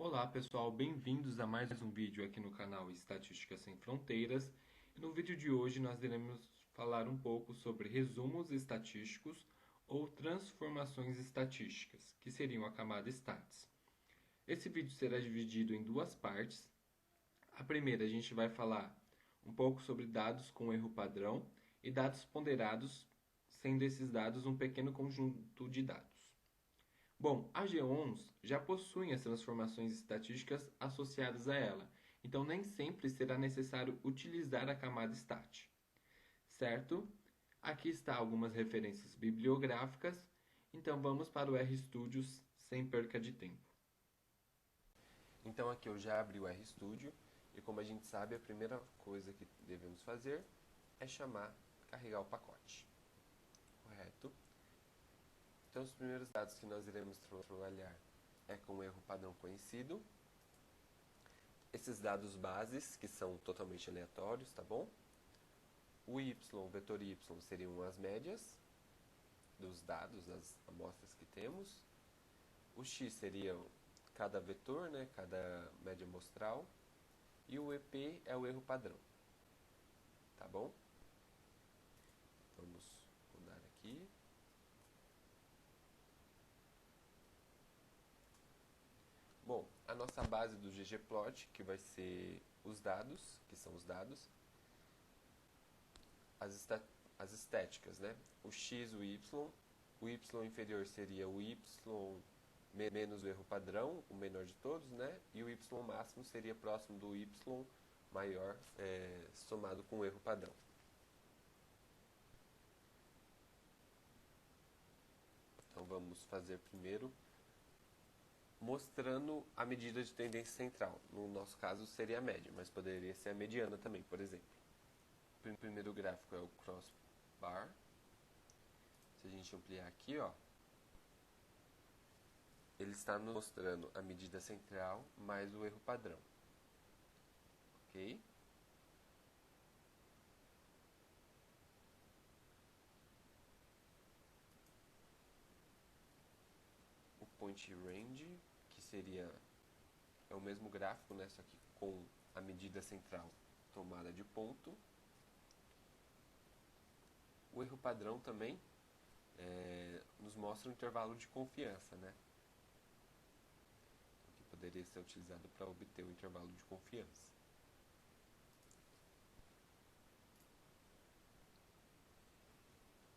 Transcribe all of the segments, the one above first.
Olá pessoal, bem-vindos a mais um vídeo aqui no canal Estatística Sem Fronteiras. E no vídeo de hoje nós iremos falar um pouco sobre resumos estatísticos ou transformações estatísticas, que seriam a camada Stats. Esse vídeo será dividido em duas partes. A primeira a gente vai falar um pouco sobre dados com erro padrão e dados ponderados, sendo esses dados um pequeno conjunto de dados. Bom, as GEONs já possuem as transformações estatísticas associadas a ela, então nem sempre será necessário utilizar a camada stat, certo? Aqui está algumas referências bibliográficas, então vamos para o RStudio sem perca de tempo. Então aqui eu já abri o RStudio e como a gente sabe, a primeira coisa que devemos fazer é carregar o pacote. Correto? Então os primeiros dados que nós iremos trabalhar é com o erro padrão conhecido. Esses dados bases, que são totalmente aleatórios, tá bom? O vetor y, seriam as médias dos dados, das amostras que temos. O x seria cada vetor, né, cada média amostral. E o EP é o erro padrão. Tá bom? Vamos mudar aqui. Bom, a nossa base do ggplot, que vai ser os dados, que são os dados, as estéticas, né? O x, o y inferior seria o y menos o erro padrão, o menor de todos, né? E o y máximo seria próximo do y maior, somado com o erro padrão. Então vamos fazer primeiro mostrando a medida de tendência central. No nosso caso seria a média, mas poderia ser a mediana também, por exemplo. O primeiro gráfico é o crossbar. Se a gente ampliar aqui, ó, ele está nos mostrando a medida central mais o erro padrão. Ok? O point range, que é o mesmo gráfico, né, só que com a medida central tomada de ponto. O erro padrão também nos mostra o intervalo de confiança, né? Que poderia ser utilizado para obter o intervalo de confiança.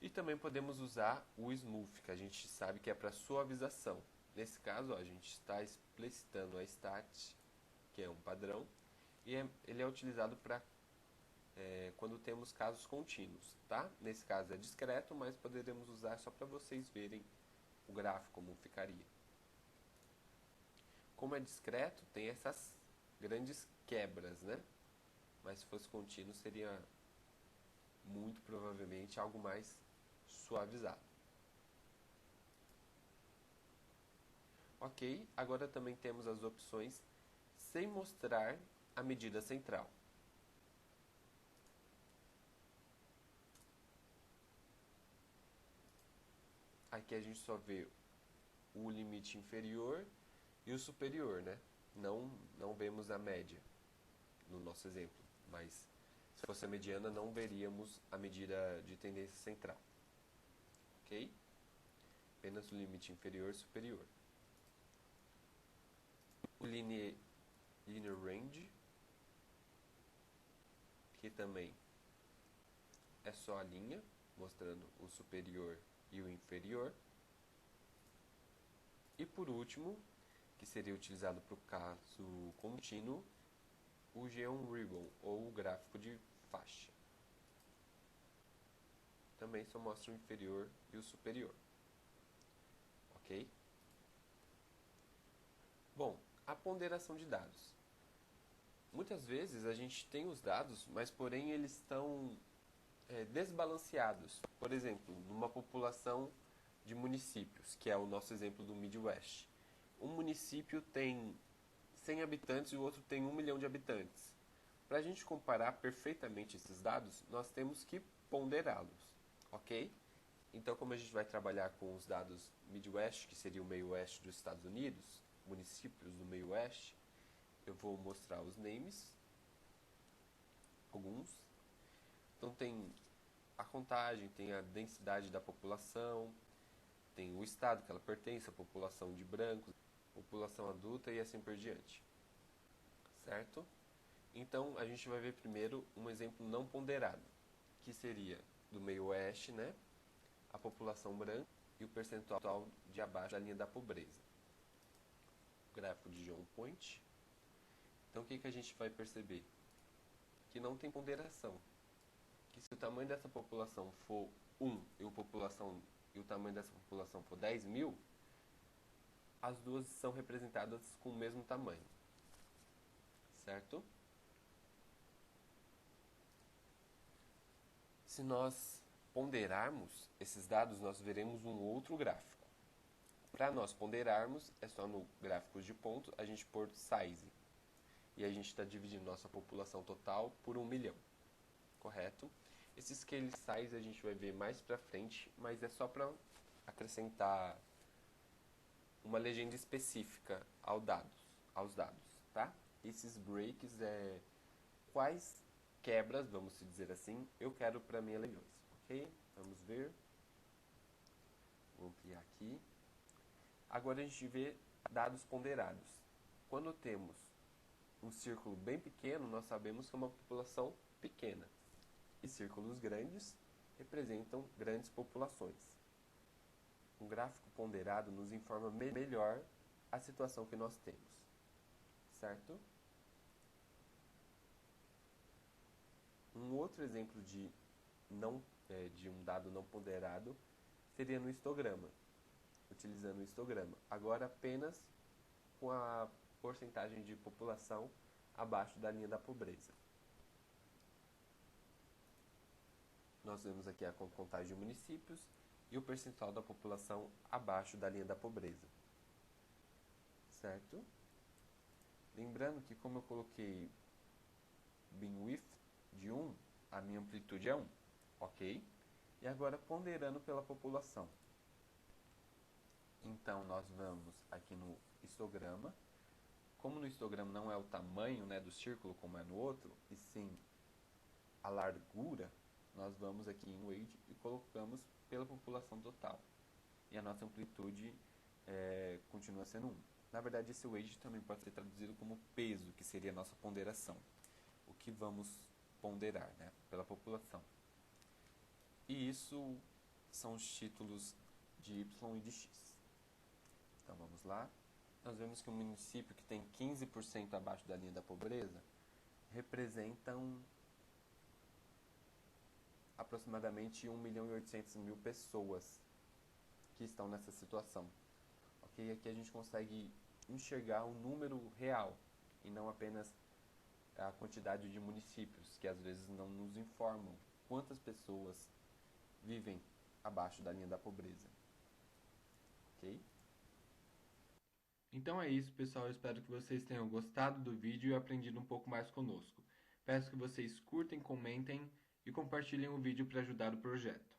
E também podemos usar o smooth, que a gente sabe que é para suavização. Nesse caso, ó, a gente está explicitando a stat, que é um padrão, e ele é utilizado para quando temos casos contínuos, tá? Nesse caso é discreto, mas poderemos usar só para vocês verem o gráfico como ficaria. Como é discreto, tem essas grandes quebras, né? Mas se fosse contínuo, seria muito provavelmente algo mais suavizado. Ok, agora também temos as opções sem mostrar a medida central. Aqui a gente só vê o limite inferior e o superior, né? Não vemos a média no nosso exemplo, mas se fosse a mediana não veríamos a medida de tendência central. Ok? Apenas o limite inferior e superior. O linear range, que também é só a linha, mostrando o superior e o inferior. E por último, que seria utilizado para o caso contínuo, o Geon Ribbon, ou o gráfico de faixa. Também só mostra o inferior e o superior. Ok? Bom, a ponderação de dados. Muitas vezes a gente tem os dados, mas porém eles estão desbalanceados. Por exemplo, numa população de municípios, que é o nosso exemplo do Midwest. Um município tem 100 habitantes e o outro tem 1 milhão de habitantes. Para a gente comparar perfeitamente esses dados, nós temos que ponderá-los, ok? Então, como a gente vai trabalhar com os dados Midwest, que seria o meio oeste dos Estados Unidos, municípios do meio oeste, Oeste. Eu vou mostrar os names, alguns. Então tem a contagem, tem a densidade da população, tem o estado que ela pertence, a população de brancos, população adulta e assim por diante. Certo? Então a gente vai ver primeiro um exemplo não ponderado, que seria do meio oeste, né? A população branca e o percentual de abaixo da linha da pobreza. O gráfico de John Point. Então o que a gente vai perceber? Que não tem ponderação. Que se o tamanho dessa população for 1 e o tamanho dessa população for 10.000, as duas são representadas com o mesmo tamanho. Certo? Se nós ponderarmos esses dados, nós veremos um outro gráfico. Para nós ponderarmos, é só no gráfico de pontos a gente pôr size. E a gente está dividindo nossa população total por 1 milhão. Correto? Esse scale size a gente vai ver mais para frente, mas é só para acrescentar uma legenda específica aos dados, tá? Esses breaks é quais quebras, vamos dizer assim, eu quero para minha legenda, ok? Vamos ver. Vou ampliar aqui. Agora a gente vê dados ponderados. Quando temos um círculo bem pequeno, nós sabemos que é uma população pequena. E círculos grandes representam grandes populações. Um gráfico ponderado nos informa melhor a situação que nós temos. Certo? Um outro exemplo de um dado não ponderado seria no histograma. Utilizando o histograma. Agora apenas com a porcentagem de população abaixo da linha da pobreza. Nós vemos aqui a contagem de municípios e o percentual da população abaixo da linha da pobreza. Certo? Lembrando que como eu coloquei beam width de 1, a minha amplitude é 1. Ok? E agora ponderando pela população. Então nós vamos aqui no histograma. Como no histograma não é o tamanho, né, do círculo como é no outro, e sim a largura, nós vamos aqui em weight e colocamos pela população total. E a nossa amplitude continua sendo 1. Na verdade, esse weight também pode ser traduzido como peso, que seria a nossa ponderação. O que vamos ponderar, né, pela população. E isso são os títulos de Y e de X. Então vamos lá. Nós vemos que um município que tem 15% abaixo da linha da pobreza representam aproximadamente 1.800.000 pessoas que estão nessa situação. Ok? Aqui a gente consegue enxergar o número real e não apenas a quantidade de municípios, que às vezes não nos informam quantas pessoas vivem abaixo da linha da pobreza. Ok? Então é isso, pessoal. Eu espero que vocês tenham gostado do vídeo e aprendido um pouco mais conosco. Peço que vocês curtem, comentem e compartilhem o vídeo para ajudar o projeto.